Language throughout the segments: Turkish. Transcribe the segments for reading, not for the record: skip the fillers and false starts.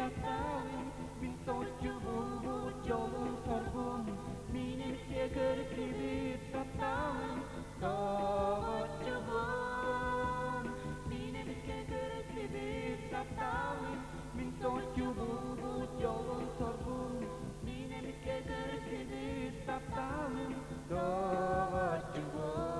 tattağın min soçu bulbu yolun sorgun minin keger gibi tattağın soçu bul minin keger gibi tattağın min soçu bulbu yolun sorgun minin keger gibi tattağın soçu bul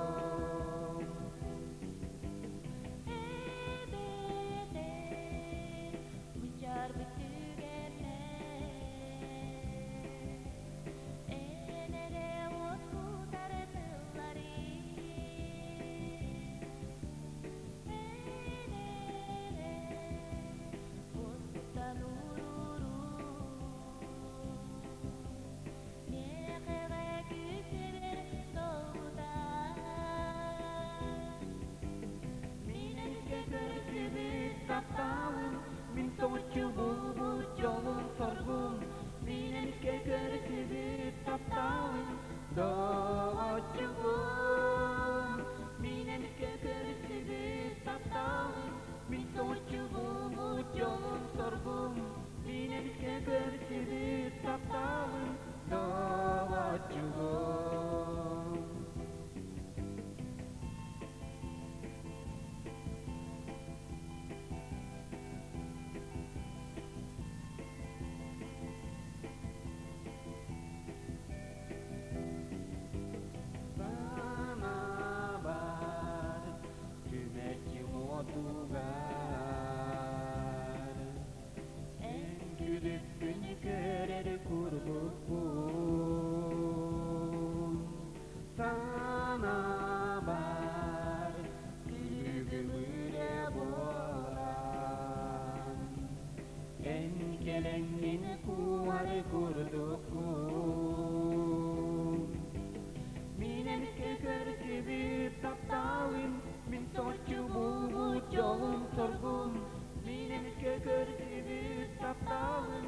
tattağın min soçu bulbu yolun sorgun minin keger gibi tattağın soçu bul minin keger gibi tattağın min soçu bulbu yolun sorgun minin keger gibi tattağın soçu bul Beni görer kurduğum sana var gülümüre boğan en kelengin kuvar kurduğum minen keger gibi tattağın min soçu bulbu yolun sorgun minen keger gibi tattağın